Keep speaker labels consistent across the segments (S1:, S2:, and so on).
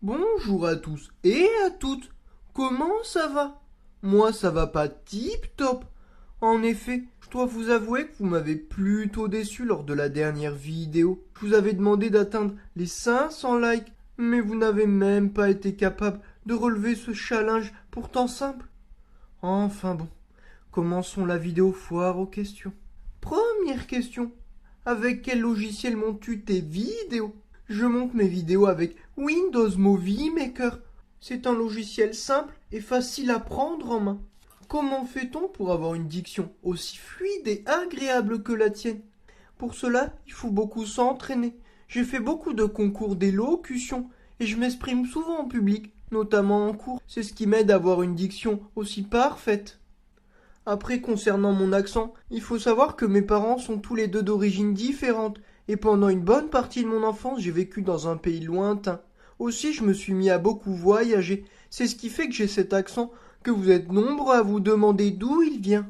S1: Bonjour à tous et à toutes. Comment ça va? Moi, ça va pas tip top. En effet, je dois vous avouer que vous m'avez plutôt déçu lors de la dernière vidéo. Je vous avais demandé d'atteindre les 500 likes, mais vous n'avez même pas été capable de relever ce challenge pourtant simple. Enfin bon, commençons la vidéo foire aux questions. Première question. Avec quel logiciel montes-tu tes vidéos? Je monte mes vidéos avec Windows Movie Maker. C'est un logiciel simple et facile à prendre en main. Comment fait-on pour avoir une diction aussi fluide et agréable que la tienne? Pour cela, il faut beaucoup s'entraîner. J'ai fait beaucoup de concours d'élocution et je m'exprime souvent en public, notamment en cours. C'est ce qui m'aide à avoir une diction aussi parfaite. Après, concernant mon accent, il faut savoir que mes parents sont tous les deux d'origine différente, et pendant une bonne partie de mon enfance, j'ai vécu dans un pays lointain. Aussi, je me suis mis à beaucoup voyager. C'est ce qui fait que j'ai cet accent, que vous êtes nombreux à vous demander d'où il vient.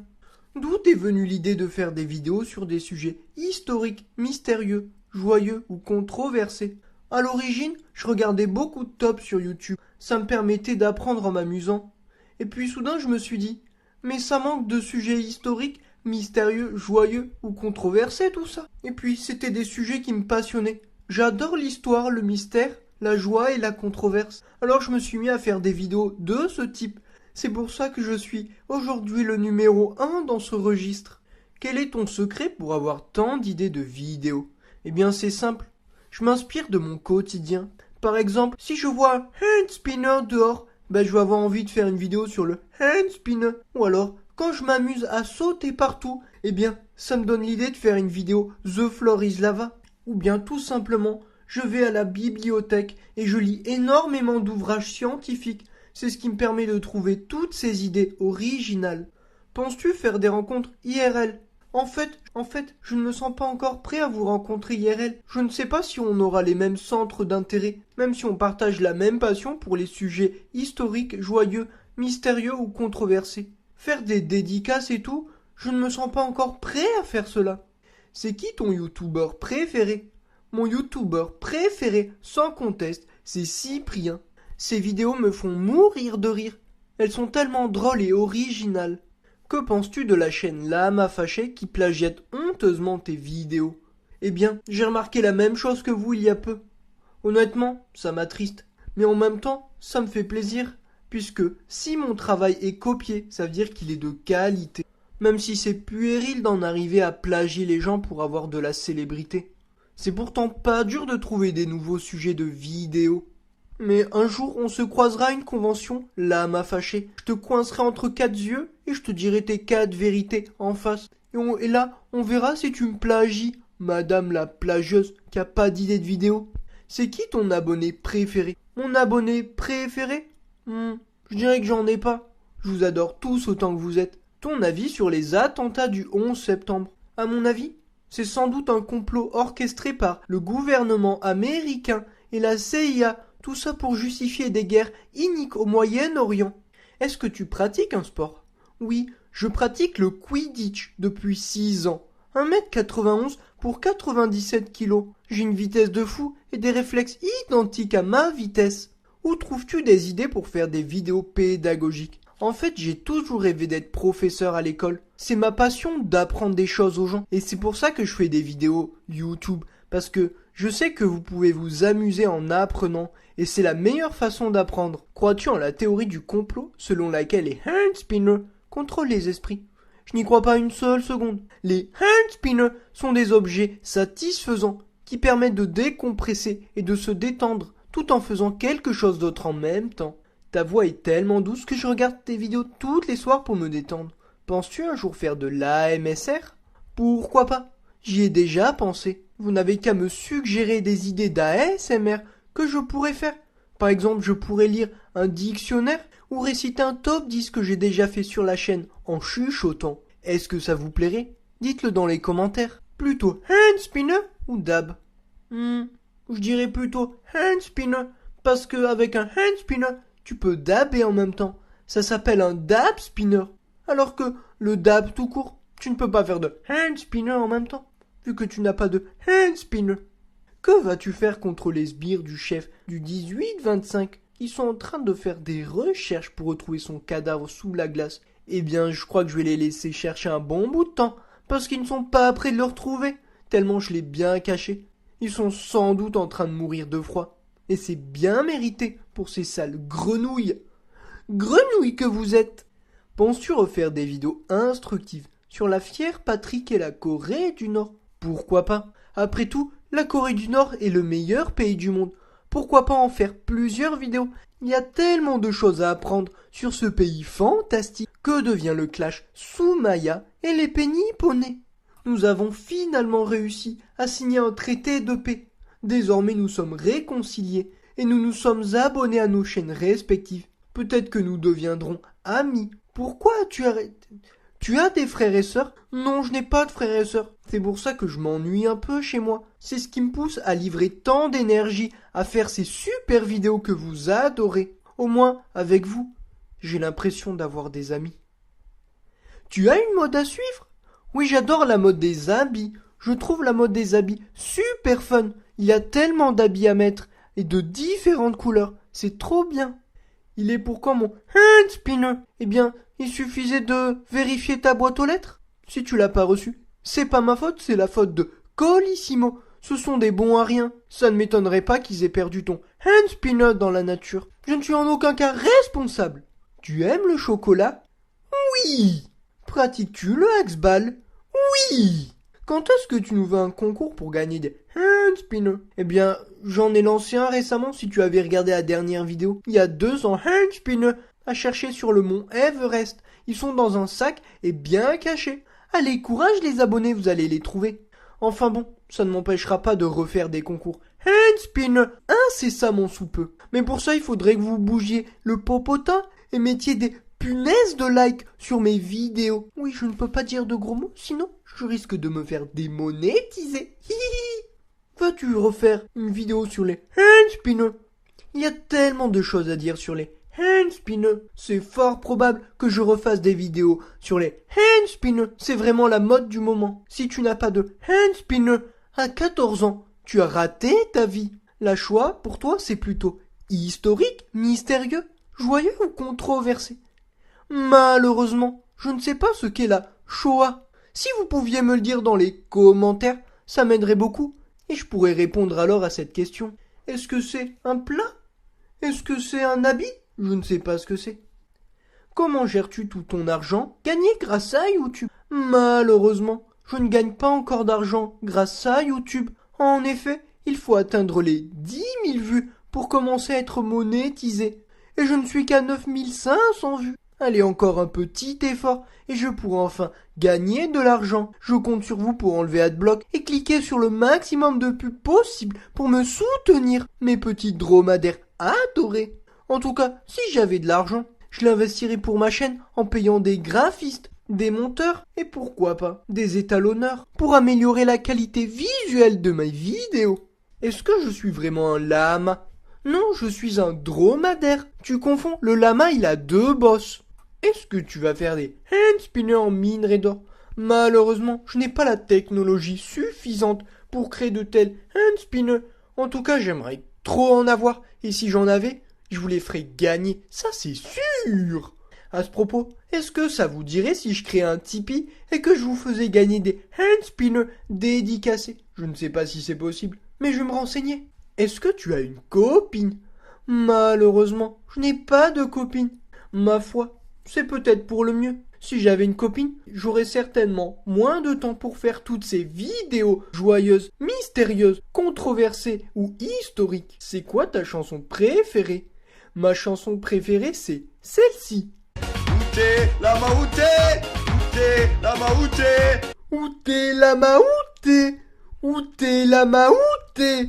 S1: D'où est venue l'idée de faire des vidéos sur des sujets historiques, mystérieux, joyeux ou controversés? À l'origine, je regardais beaucoup de tops sur YouTube. Ça me permettait d'apprendre en m'amusant. Et puis soudain, je me suis dit, mais ça manque de sujets historiques, mystérieux, joyeux ou controversés tout ça. Et puis c'était des sujets qui me passionnaient. J'adore l'histoire, le mystère, la joie et la controverse. Alors je me suis mis à faire des vidéos de ce type. C'est pour ça que je suis aujourd'hui le numéro 1 dans ce registre. Quel est ton secret pour avoir tant d'idées de vidéos? Eh bien c'est simple. Je m'inspire de mon quotidien. Par exemple, si je vois un hand spinner dehors, je vais avoir envie de faire une vidéo sur le hand spinner. Ou alors, quand je m'amuse à sauter partout, ça me donne l'idée de faire une vidéo The Floor is Lava. Ou bien tout simplement, je vais à la bibliothèque et je lis énormément d'ouvrages scientifiques. C'est ce qui me permet de trouver toutes ces idées originales. Penses-tu faire des rencontres IRL? En fait, je ne me sens pas encore prêt à vous rencontrer IRL. Je ne sais pas si on aura les mêmes centres d'intérêt, même si on partage la même passion pour les sujets historiques, joyeux, mystérieux ou controversés. Faire des dédicaces et tout, je ne me sens pas encore prêt à faire cela. C'est qui ton youtubeur préféré? Mon youtubeur préféré, sans conteste, c'est Cyprien. Ses vidéos me font mourir de rire. Elles sont tellement drôles et originales. Que penses-tu de la chaîne Lama Fâché qui plagiate honteusement tes vidéos? Eh bien, j'ai remarqué la même chose que vous il y a peu. Honnêtement, ça m'attriste. Mais en même temps, ça me fait plaisir. Puisque si mon travail est copié, ça veut dire qu'il est de qualité. Même si c'est puéril d'en arriver à plagier les gens pour avoir de la célébrité. C'est pourtant pas dur de trouver des nouveaux sujets de vidéos. Mais un jour, on se croisera à une convention, Lama Fâché. Je te coincerai entre quatre yeux et je te dirai tes quatre vérités en face. Et là, on verra si tu me plagies, madame la plagieuse qui a pas d'idée de vidéo. C'est qui ton abonné préféré? Mon abonné préféré? Je dirais que j'en ai pas. Je vous adore tous autant que vous êtes. Ton avis sur les attentats du 11 septembre? À mon avis, c'est sans doute un complot orchestré par le gouvernement américain et la CIA. Tout ça pour justifier des guerres iniques au Moyen-Orient. Est-ce que tu pratiques un sport? Oui, je pratique le Quidditch depuis 6 ans. 1m91 pour 97 kilos. J'ai une vitesse de fou et des réflexes identiques à ma vitesse. Où trouves-tu des idées pour faire des vidéos pédagogiques? En fait, j'ai toujours rêvé d'être professeur à l'école. C'est ma passion d'apprendre des choses aux gens. Et c'est pour ça que je fais des vidéos YouTube. Parce que je sais que vous pouvez vous amuser en apprenant. Et c'est la meilleure façon d'apprendre. Crois-tu en la théorie du complot selon laquelle les hand spinners contrôlent les esprits? Je n'y crois pas une seule seconde. Les hand spinners sont des objets satisfaisants qui permettent de décompresser et de se détendre tout en faisant quelque chose d'autre en même temps. Ta voix est tellement douce que je regarde tes vidéos toutes les soirs pour me détendre. Penses-tu un jour faire de l'AMSR? Pourquoi pas? J'y ai déjà pensé. Vous n'avez qu'à me suggérer des idées d'ASMR que je pourrais faire. Par exemple, je pourrais lire un dictionnaire ou réciter un top 10 que j'ai déjà fait sur la chaîne en chuchotant. Est-ce que ça vous plairait? Dites-le dans les commentaires. Plutôt hand spinner ou dab? Je dirais plutôt hand spinner parce que avec un hand spinner, tu peux dabber en même temps. Ça s'appelle un dab spinner. Alors que le dab tout court, tu ne peux pas faire de hand spinner en même temps vu que tu n'as pas de hand spinner. Que vas-tu faire contre les sbires du chef du 18-25? Ils sont en train de faire des recherches pour retrouver son cadavre sous la glace. Eh bien, je crois que je vais les laisser chercher un bon bout de temps, parce qu'ils ne sont pas près de le retrouver, tellement je l'ai bien caché. Ils sont sans doute en train de mourir de froid. Et c'est bien mérité pour ces sales grenouilles. Grenouilles que vous êtes! Penses-tu refaire des vidéos instructives sur la fière patrie qu'est la Corée du Nord? Pourquoi pas? Après tout, la Corée du Nord est le meilleur pays du monde. Pourquoi pas en faire plusieurs vidéos? Il y a tellement de choses à apprendre sur ce pays fantastique. Que devient le clash Soumaya et les Péniponais? Nous avons finalement réussi à signer un traité de paix. Désormais nous sommes réconciliés et nous nous sommes abonnés à nos chaînes respectives. Peut-être que nous deviendrons amis. Pourquoi tu arrêtes? Tu as des frères et sœurs? Non, je n'ai pas de frères et sœurs. C'est pour ça que je m'ennuie un peu chez moi. C'est ce qui me pousse à livrer tant d'énergie, à faire ces super vidéos que vous adorez. Au moins, avec vous, j'ai l'impression d'avoir des amis. Tu as une mode à suivre? Oui, j'adore la mode des habits. Je trouve la mode des habits super fun. Il y a tellement d'habits à mettre et de différentes couleurs. C'est trop bien. Il est pour quand mon hand spinner? Eh bien, il suffisait de vérifier ta boîte aux lettres. Si tu l'as pas reçu, c'est pas ma faute, c'est la faute de Colissimo. Ce sont des bons à rien. Ça ne m'étonnerait pas qu'ils aient perdu ton hand spinner dans la nature. Je ne suis en aucun cas responsable. Tu aimes le chocolat? Oui. Pratiques-tu le Axball? Oui. Quand est-ce que tu nous veux un concours pour gagner des hand spinners? Eh bien, j'en ai lancé un récemment si tu avais regardé la dernière vidéo. Il y a 200 hand spinners à chercher sur le mont Everest. Ils sont dans un sac et bien cachés. Allez, courage les abonnés, vous allez les trouver. Enfin bon, ça ne m'empêchera pas de refaire des concours. Hand spinner, c'est ça mon soupeux. Mais pour ça, il faudrait que vous bougiez le popotin et mettiez des punaises de like sur mes vidéos. Oui, je ne peux pas dire de gros mots, sinon je risque de me faire démonétiser. Vas-tu refaire une vidéo sur les hand spinners? Il y a tellement de choses à dire sur les hand spinners. C'est fort probable que je refasse des vidéos sur les hand spinners. C'est vraiment la mode du moment. Si tu n'as pas de hand spinner à 14 ans, tu as raté ta vie. La Shoah, pour toi, c'est plutôt historique, mystérieux, joyeux ou controversé? Malheureusement, je ne sais pas ce qu'est la Shoah. Si vous pouviez me le dire dans les commentaires, ça m'aiderait beaucoup, et je pourrais répondre alors à cette question. Est-ce que c'est un plat? Est-ce que c'est un habit? Je ne sais pas ce que c'est. Comment gères-tu tout ton argent gagné grâce à YouTube? Malheureusement, je ne gagne pas encore d'argent grâce à YouTube. En effet, il faut atteindre les 10 000 vues pour commencer à être monétisé. Et je ne suis qu'à 9 500 vues. Allez, encore un petit effort et je pourrai enfin gagner de l'argent. Je compte sur vous pour enlever Adblock et cliquer sur le maximum de pubs possible pour me soutenir, mes petits dromadaires adorés. En tout cas, si j'avais de l'argent, je l'investirais pour ma chaîne en payant des graphistes, des monteurs et pourquoi pas des étalonneurs pour améliorer la qualité visuelle de mes vidéos. Est-ce que je suis vraiment un lama? Non, je suis un dromadaire. Tu confonds, le lama il a 2 bosses. Est-ce que tu vas faire des hand spinners en minerai d'or? Malheureusement, je n'ai pas la technologie suffisante pour créer de tels hand spinners. En tout cas, j'aimerais trop en avoir. Et si j'en avais, je vous les ferais gagner. Ça, c'est sûr. À ce propos, est-ce que ça vous dirait si je créais un Tipeee et que je vous faisais gagner des hand spinners dédicacés? Je ne sais pas si c'est possible, mais je vais me renseigner. Est-ce que tu as une copine? Malheureusement, je n'ai pas de copine. Ma foi, c'est peut-être pour le mieux. Si j'avais une copine, j'aurais certainement moins de temps pour faire toutes ces vidéos joyeuses, mystérieuses, controversées ou historiques. C'est quoi ta chanson préférée? Ma chanson préférée, c'est celle-ci.
S2: Outé, la maouté, outé, la maouté.
S1: Outé la maouté, outé la maouté,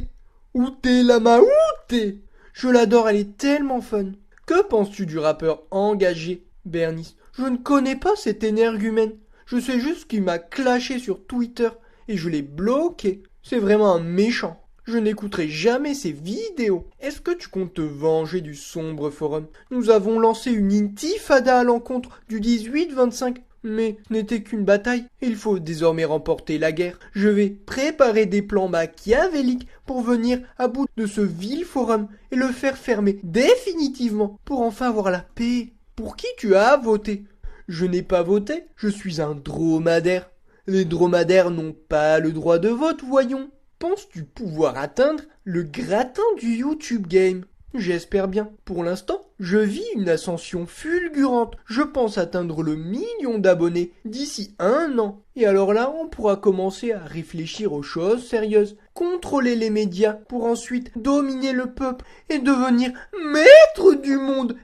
S1: outé la maouté. Je l'adore, elle est tellement fun. Que penses-tu du rappeur engagé Bernice? Je ne connais pas cet énergumène. Je sais juste qu'il m'a clashé sur Twitter et je l'ai bloqué. C'est vraiment un méchant. Je n'écouterai jamais ses vidéos. Est-ce que tu comptes te venger du sombre forum? Nous avons lancé une intifada à l'encontre du 18-25 Mais ce n'était qu'une bataille, il faut désormais remporter la guerre. Je vais préparer des plans machiavéliques pour venir à bout de ce vil forum et le faire fermer définitivement pour enfin avoir la paix. Pour qui tu as voté? Je n'ai pas voté, je suis un dromadaire. Les dromadaires n'ont pas le droit de vote, voyons. Penses-tu pouvoir atteindre le gratin du YouTube Game? J'espère bien. Pour l'instant, je vis une ascension fulgurante. Je pense atteindre le 1 000 000 d'abonnés d'ici 1 an. Et alors là, on pourra commencer à réfléchir aux choses sérieuses. Contrôler les médias pour ensuite dominer le peuple et devenir maître du monde.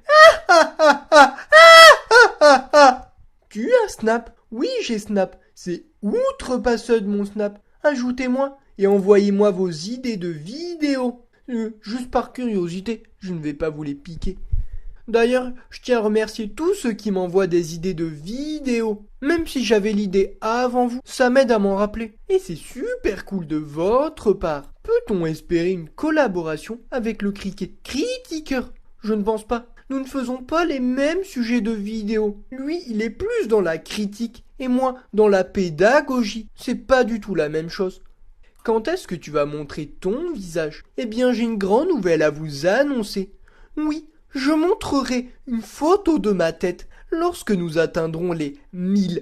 S1: Tu as Snap? Oui, j'ai Snap. C'est outrepasseuse mon Snap. Ajoutez-moi et envoyez-moi vos idées de vidéos. Juste par curiosité, je ne vais pas vous les piquer. D'ailleurs, je tiens à remercier tous ceux qui m'envoient des idées de vidéos. Même si j'avais l'idée avant vous, ça m'aide à m'en rappeler. Et c'est super cool de votre part. Peut-on espérer une collaboration avec le Cricket Critiqueur? Je ne pense pas. Nous ne faisons pas les mêmes sujets de vidéos. Lui, il est plus dans la critique et moi dans la pédagogie. C'est pas du tout la même chose. Quand est-ce que tu vas montrer ton visage? Eh bien, j'ai une grande nouvelle à vous annoncer. Oui, je montrerai une photo de ma tête lorsque nous atteindrons les 1 000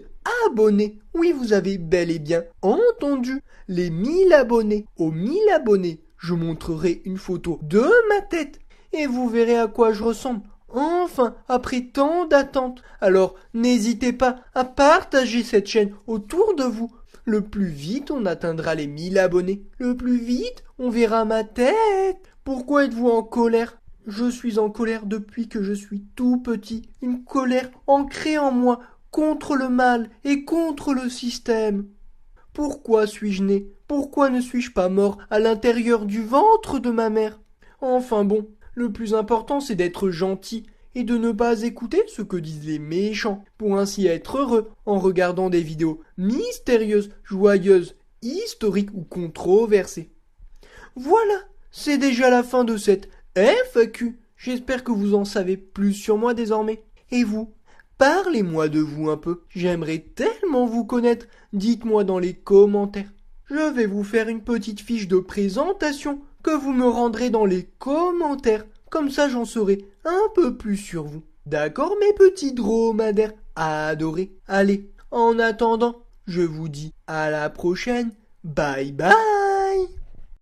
S1: abonnés. Oui, vous avez bel et bien entendu. Les 1 000 abonnés. Aux 1 000 abonnés, je montrerai une photo de ma tête. Et vous verrez à quoi je ressemble. Enfin, après tant d'attentes. Alors, n'hésitez pas à partager cette chaîne autour de vous. Le plus vite on atteindra les 1 000 abonnés, le plus vite on verra ma tête. Pourquoi êtes-vous en colère? Je suis en colère depuis que je suis tout petit. Une colère ancrée en moi contre le mal et contre le système. Pourquoi suis-je né? Pourquoi ne suis-je pas mort à l'intérieur du ventre de ma mère? Enfin bon, le plus important c'est d'être gentil et de ne pas écouter ce que disent les méchants, pour ainsi être heureux en regardant des vidéos mystérieuses, joyeuses, historiques ou controversées. Voilà, c'est déjà la fin de cette FAQ. J'espère que vous en savez plus sur moi désormais. Et vous? Parlez-moi de vous un peu. J'aimerais tellement vous connaître. Dites-moi dans les commentaires. Je vais vous faire une petite fiche de présentation que vous me rendrez dans les commentaires. Comme ça, j'en saurai un peu plus sur vous. D'accord, mes petits dromadaires adorés? Allez, en attendant, je vous dis à la prochaine. Bye bye!